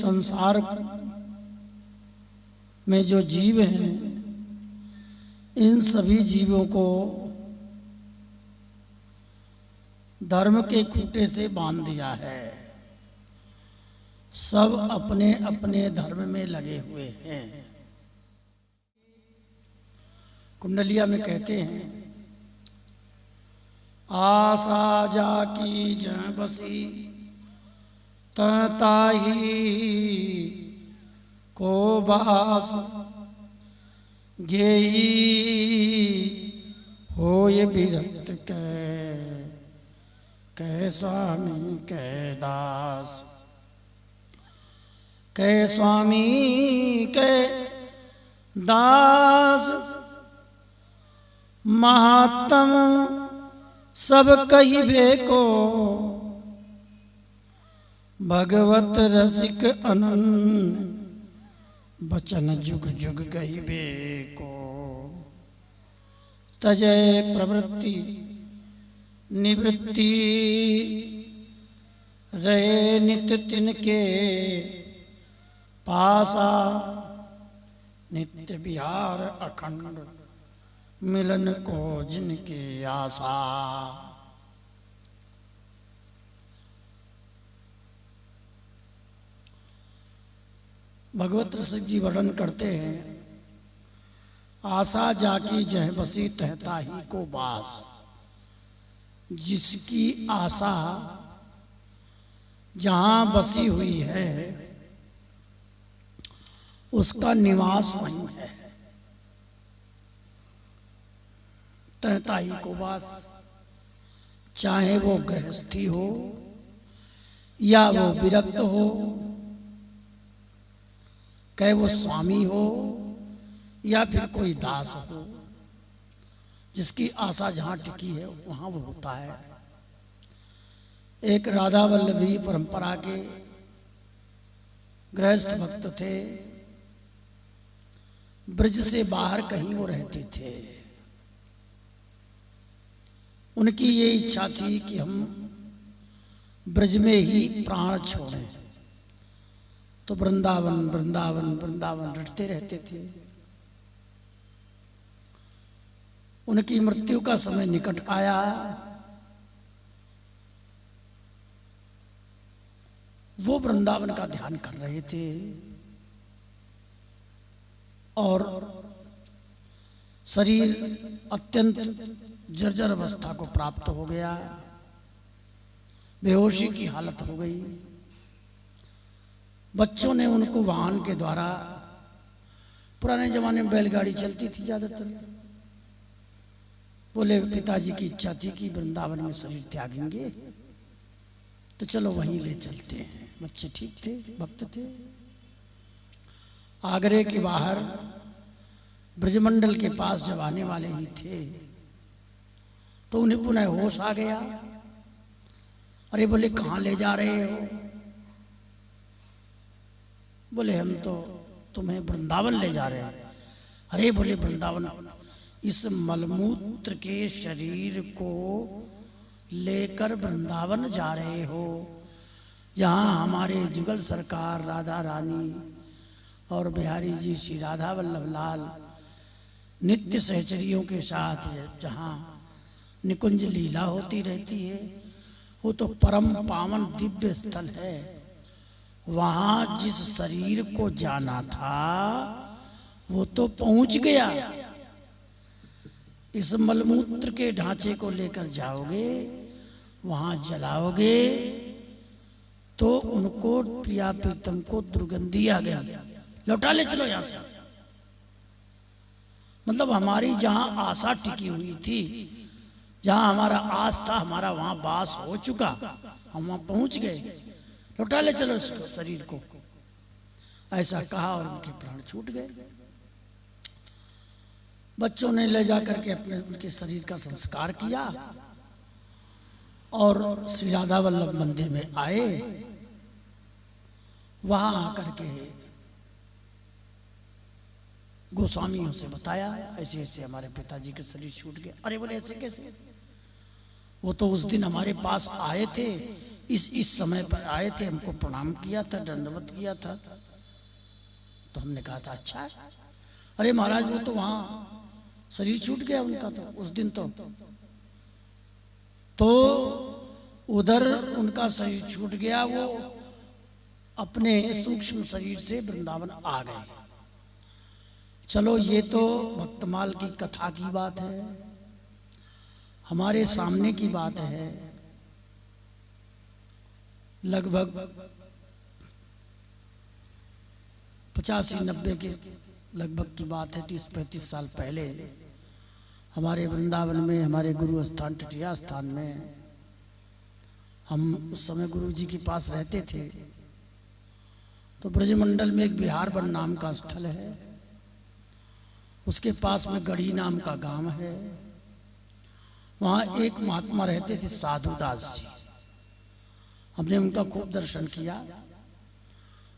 संसार में जो जीव हैं, इन सभी जीवों को धर्म के खूंटे से बांध दिया है। सब अपने अपने धर्म में लगे हुए हैं। कुंडलिया में कहते हैं, आशा जाकी जहाँ बसी ताही को बास गेही होय विरक्त कै स्वामी कै दास। कै स्वामी कै दास महात्म सब कहिबे को, भगवत रसिक अनन्य बचन जुग जुग कहिबे को। तजय प्रवृत्ति निवृत्ति रहे नित्य तिनके पासा, नित्य विहार अखंड मिलन को जिनके आशा। भगवत रसिक जी वर्णन करते हैं, आशा जाकी जह बसी तहता ही को बास। जिसकी आशा जहां बसी हुई है उसका निवास वहीं है। तहता ही को बास, चाहे वो गृहस्थी हो या वो विरक्त हो, चाहे वो स्वामी हो या फिर कोई दास हो, जिसकी आशा जहां टिकी है वहां वो होता है। एक राधा वल्लभी परंपरा के गृहस्थ भक्त थे, ब्रज से बाहर कहीं वो रहते थे। उनकी ये इच्छा थी कि हम ब्रज में ही प्राण छोड़ें, तो वृंदावन वृंदावन वृंदावन रटते रहते थे। उनकी मृत्यु का समय निकट आया। वो वृंदावन का ध्यान कर रहे थे और शरीर अत्यंत जर्जर अवस्था को प्राप्त हो गया, बेहोशी की हालत हो गई। बच्चों ने उनको वाहन के द्वारा, पुराने जमाने में बैलगाड़ी चलती थी ज्यादातर, बोले पिताजी की इच्छा थी कि वृंदावन में शरीर त्यागेंगे तो चलो वहीं ले चलते हैं। बच्चे ठीक थे, भक्त थे। आगरे के बाहर ब्रजमंडल के पास जब आने वाले ही थे तो उन्हें पुनः होश आ गया। अरे बोले कहाँ ले जा रहे हो? बोले हम तो तुम्हें वृंदावन ले जा रहे हैं। अरे बोले वृंदावन, इस मलमूत्र के शरीर को लेकर वृंदावन जा रहे हो, जहाँ हमारे जुगल सरकार राधा रानी और बिहारी जी श्री राधा वल्लभ लाल नित्य सहचरियों के साथ जहाँ निकुंज लीला होती रहती है, वो तो परम पावन दिव्य स्थल है। वहाँ जिस शरीर को जाना था वो तो पहुँच गया। इस मलमूत्र के ढांचे को लेकर जाओगे, वहां जलाओगे तो उनको प्रिया प्रीतम को दुर्गंधी आ गई, लौटा ले चलो यहां से। मतलब हमारी जहां आशा टिकी हुई थी, जहां हमारा आस था, हमारा वहां वास हो चुका, हम वहां पहुंच गए, लौटा ले चलो इसको, शरीर को। ऐसा कहा और उनके प्राण छूट गए। बच्चों ने ले जा करके अपने उनके शरीर का संस्कार किया और श्री राधा वल्लभ मंदिर में आए। वहां आकर के गोस्वामियों से बताया, ऐसे ऐसे हमारे पिताजी के शरीर छूट गए। अरे बोले ऐसे कैसे? वो तो उस दिन हमारे पास आए थे, इस समय पर आए थे, हमको प्रणाम किया था, दंडवत किया था। तो हमने कहा था अच्छा है। अरे महाराज वो तो वहां शरीर छूट गया उनका, तो उस दिन तो उधर उनका शरीर छूट गया, वो अपने सूक्ष्म शरीर से वृंदावन आ गए। चलो ये तो भक्तमाल की कथा की बात है, हमारे सामने की बात है। लगभग 85-90 के लगभग की बात है, 30-35 साल पहले हमारे वृंदावन में, हमारे गुरु स्थान टिटिया स्थान में, हम उस समय गुरु जी के पास रहते थे। तो ब्रजमंडल में एक बिहार वन नाम का स्थल है, उसके पास में गढ़ी नाम का गांव है। वहाँ एक महात्मा रहते थे साधुदास जी। हमने उनका खूब दर्शन किया।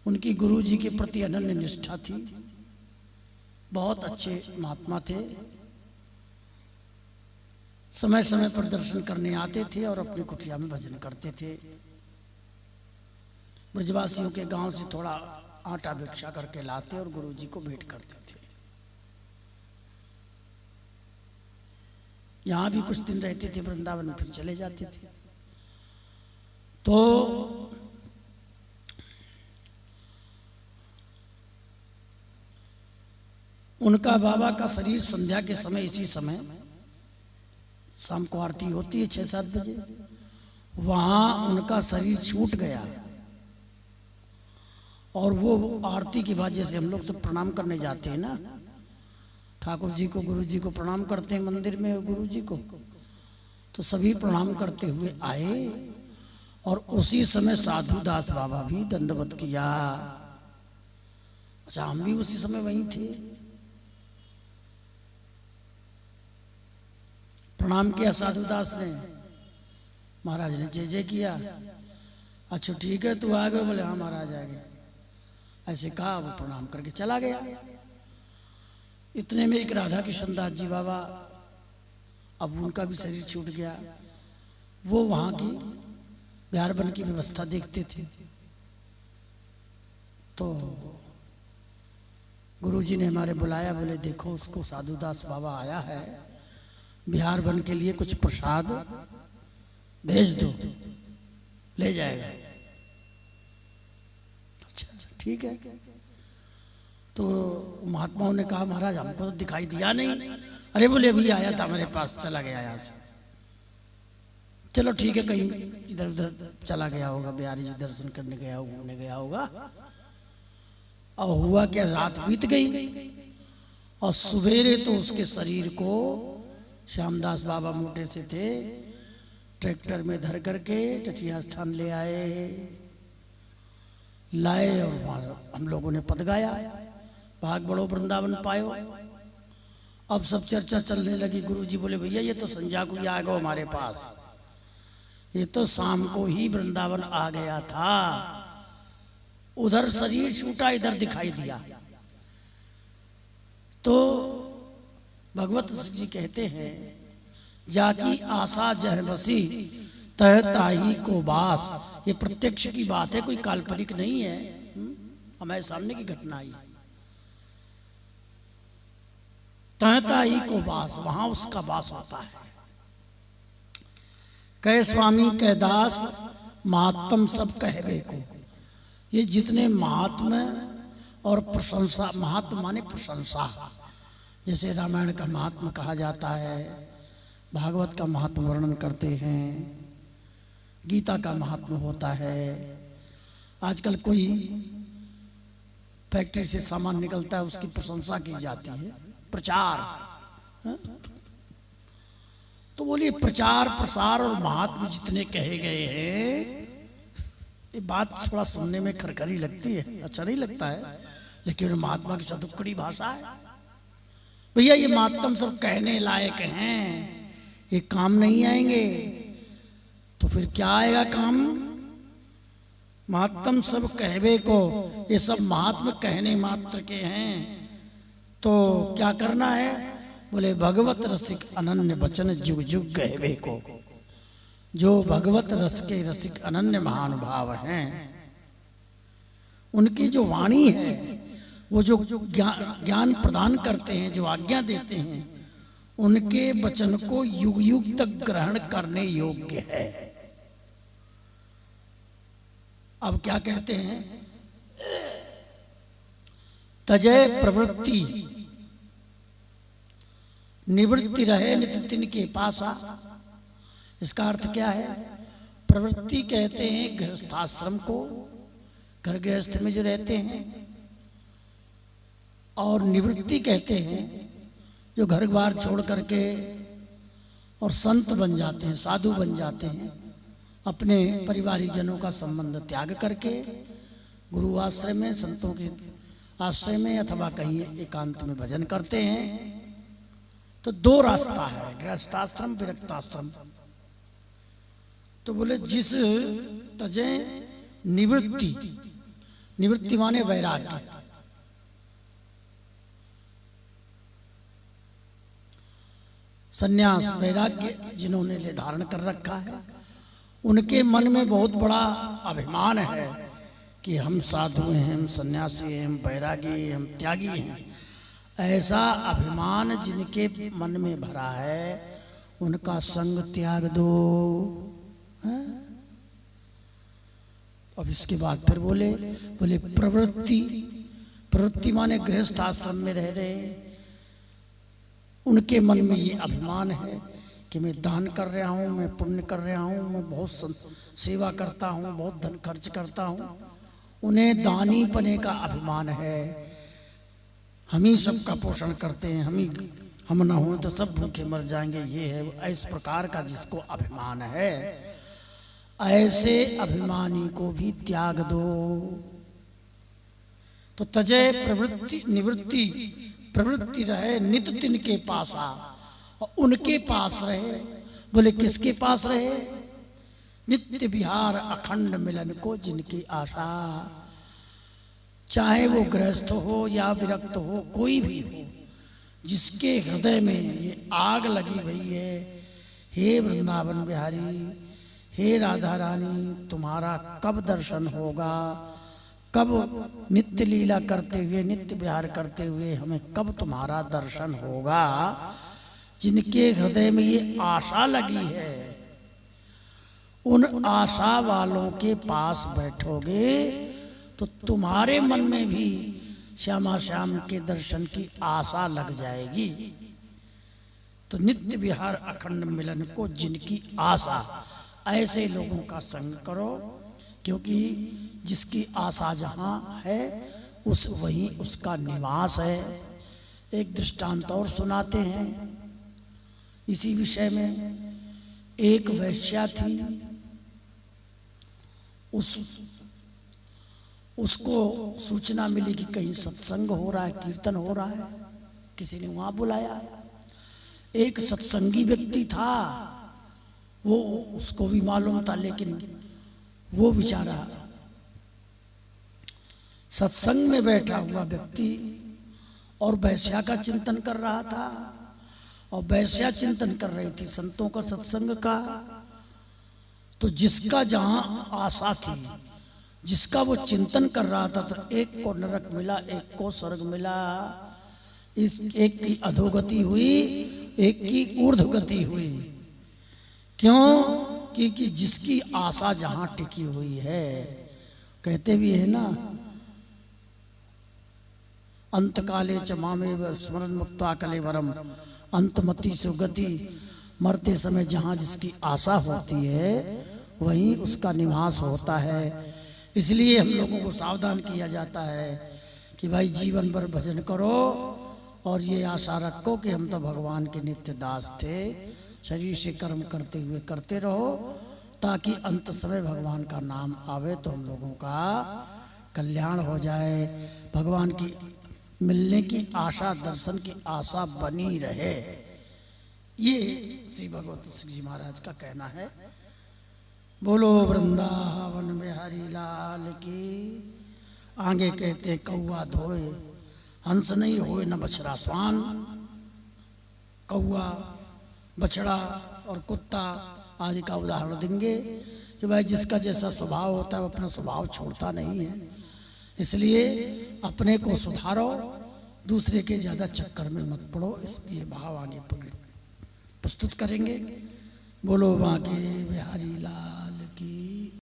उनकी गुरु जी के प्रति अनन्य निष्ठा थी, बहुत अच्छे महात्मा थे। समय समय पर दर्शन करने आते थे और अपनी कुटिया में भजन करते थे। ब्रजवासियों के गांव से थोड़ा आटा भिक्षा करके लाते और गुरु जी को भेंट करते थे। यहाँ भी कुछ दिन रहते थे वृंदावन, फिर चले जाते थे। तो उनका बाबा का शरीर संध्या के समय, इसी समय शाम को आरती होती है 6-7 बजे, वहां उनका शरीर छूट गया। और वो आरती की बाद, जैसे हम लोग सब प्रणाम करने जाते हैं ना, ठाकुर जी को, गुरु जी को प्रणाम करते हैं मंदिर में, गुरु जी को, तो सभी प्रणाम करते हुए आए और उसी समय साधुदास बाबा भी दंडवत किया। अच्छा, हम भी उसी समय वहीं थे, प्रणाम किया साधुदास ने। महाराज ने जय जय किया। अच्छा ठीक है, तू आ गए? बोले हाँ महाराज आ गए। ऐसे कहा, वो प्रणाम करके चला गया। इतने में एक राधा किशन दास जी बाबा, अब उनका भी शरीर छूट गया। वो वहां की बिहार वन की व्यवस्था देखते थे। तो गुरुजी ने हमारे बुलाया, बोले देखो उसको साधुदास बाबा आया है, बिहार वन के लिए कुछ प्रसाद भेज दो, ले जाएगा। अच्छा ठीक है। तो महात्माओं ने कहा महाराज हमको तो दिखाई दिया नहीं। अरे बोले अभी आया था हमारे पास, चला गया यहाँ से। चलो ठीक है, कहीं इधर उधर चला गया होगा, बिहारी जी दर्शन करने गया होगा, घूमने गया होगा। और हुआ क्या, रात बीत गई और सवेरे तो उसके शरीर को श्यामदास बाबा मोटे से थे, ट्रैक्टर में धर करके टिटिया स्थान ले लाए और हम लोगों ने पद गाया, भाग बड़ो वृंदावन पायो। अब सब चर्चा चलने लगी। गुरुजी बोले भैया ये तो संध्या को ही आ गए हमारे पास, ये तो शाम को ही वृंदावन आ गया था, उधर शरीर छूटा, इधर दिखाई दिया। तो भगवत जी कहते हैं, जाकी आशा जह बसी तह ताही को बास। ये प्रत्यक्ष की बात है, कोई काल्पनिक नहीं है, हमारे सामने की घटना आई। तह ताही को बास, वहां उसका वास होता है। कह स्वामी कह दास महात्म सब कहवे को। ये जितने महात्मा और प्रशंसा, महात्मा माने प्रशंसा, जैसे रामायण का महात्मा कहा जाता है, भागवत का महात्मा वर्णन करते हैं, गीता का महात्मा होता है। आजकल कोई फैक्ट्री से सामान निकलता है, उसकी प्रशंसा की जाती है, प्रचार है? तो बोलिए प्रचार प्रसार और महात्मा जितने कहे गए हैं, ये बात थोड़ा सुनने में खरखरी लगती है, अच्छा नहीं लगता है, लेकिन महात्मा की सदुक्कड़ी भाषा है। भैया ये महात्म सब कहने लायक हैं, ये काम नहीं आएंगे तो फिर क्या आएगा काम? महात्म सब कहवे को, ये सब महात्मा कहने मात्र के हैं, तो क्या करना है? बोले भगवत रसिक अनन्य वचन जुग जुग कहवे को। जो भगवत रस के रसिक अनन्य महानुभाव हैं, उनकी जो वाणी है, वो जो ज्ञान प्रदान करते हैं, जो आज्ञा देते हैं, उनके वचन को युग युग तक ग्रहण करने योग्य है। अब क्या कहते हैं? तजय प्रवृत्ति निवृत्ति रहे नित्य तिनके पासा। इसका अर्थ क्या है? प्रवृत्ति कहते हैं गृहस्थाश्रम को, घर गृहस्थ में जो रहते हैं, और निवृत्ति कहते हैं जो घर बार छोड़ करके और संत बन जाते हैं, साधु बन जाते हैं, अपने परिवारिक जनों का संबंध त्याग करके गुरु आश्रय में, संतों के आश्रय में अथवा कहीं एकांत में भजन करते हैं। तो दो रास्ता है, गृहस्थाश्रम विरक्ताश्रम। तो बोले जिस तजय निवृत्ति, निवृत्ति माने वैराग्य, सन्यास वैराग्य जिन्होंने ले धारण कर रखा है, उनके मन में बहुत बड़ा अभिमान है कि हम साधु हैं, हम सन्यासी हैं, हम बैरागी हैं, हम त्यागी हैं। ऐसा अभिमान जिनके मन में भरा है, उनका संग त्याग दो। अब इसके बाद फिर बोले प्रवृत्ति, प्रवृत्ति माने गृहस्थ आश्रम में रह रहे, उनके मन में ये अभिमान है कि मैं दान कर रहा हूँ, मैं पुण्य कर रहा हूँ, मैं बहुत सेवा करता हूँ, बहुत धन खर्च करता हूँ। उन्हें दानी पने का अभिमान है, हम ही सबका पोषण करते हैं, हम ना हो तो सब भूखे मर जाएंगे, ये है इस प्रकार का जिसको अभिमान है। ऐसे अभिमानी को भी त्याग दो। तो तजय प्रवृत्ति निवृत्ति, प्रवृत्ति रहे नित तिनके पासा, और उनके पास रहे। बोले किसके पास रहे? नित्य विहार अखंड मिलन को जिनकी आशा। चाहे वो गृहस्थ हो या विरक्त हो, कोई भी हो, जिसके हृदय में ये आग लगी हुई है, हे वृंदावन बिहारी, हे राधा रानी, तुम्हारा कब दर्शन होगा, कब नित्य लीला करते हुए, नित्य विहार करते हुए हमें कब तुम्हारा दर्शन होगा। जिनके हृदय में ये आशा लगी है, उन आशा वालों के पास बैठोगे तो तुम्हारे मन में भी श्यामा श्याम के दर्शन की आशा लग जाएगी। तो नित्य विहार अखंड मिलन को जिनकी आशा, ऐसे लोगों का संग करो, क्योंकि जिसकी आशा जहाँ है वहीं उसका निवास है। एक दृष्टांत और सुनाते हैं इसी विषय में। एक वैश्या थी, उसको सूचना मिली कि कहीं सत्संग हो रहा है, कीर्तन हो रहा है, किसी ने वहां बुलाया। एक सत्संगी व्यक्ति था, वो उसको भी मालूम था, लेकिन वो बेचारा सत्संग में बैठा हुआ व्यक्ति और वैश्या का चिंतन कर रहा था, और वैश्या चिंतन कर रही थी संतों का, सत्संग का। तो जिसका जहां आशा थी, जिसका वो चिंतन कर रहा था, तो एक को नरक मिला, एक को स्वर्ग मिला। एक की अधोगति हुई, एक की ऊर्ध्वगति हुई। क्यों? क्योंकि जिसकी आशा जहां टिकी हुई है, कहते भी है ना, अंतकाले च मामेव स्मरण मुक्त्वा कलेवरम, अंतमति सुगति। मरते समय जहाँ जिसकी आशा होती है वहीं उसका निवास होता है। इसलिए हम लोगों को सावधान किया जाता है कि भाई जीवन भर भजन करो और ये आशा रखो कि हम तो भगवान के नित्य दास थे, शरीर से कर्म करते हुए करते रहो, ताकि अंत समय भगवान का नाम आवे तो हम लोगों का कल्याण हो जाए, भगवान की मिलने की आशा, दर्शन की आशा बनी रहे। ये श्री भगवत सिंह जी महाराज का कहना है। बोलो वृंदावन बिहारी लाल की। आगे कहते कौआ धोए हंस नहीं होए न बछड़ा स्वान। कौआ, बछड़ा और कुत्ता आदि का उदाहरण देंगे कि भाई जिसका जैसा स्वभाव होता है वो अपना स्वभाव छोड़ता नहीं है, इसलिए अपने को सुधारो, दूसरे के ज़्यादा चक्कर में मत पड़ो। इसलिए भाव आगे प्रस्तुत करेंगे। बोलो बांके बिहारी लाल।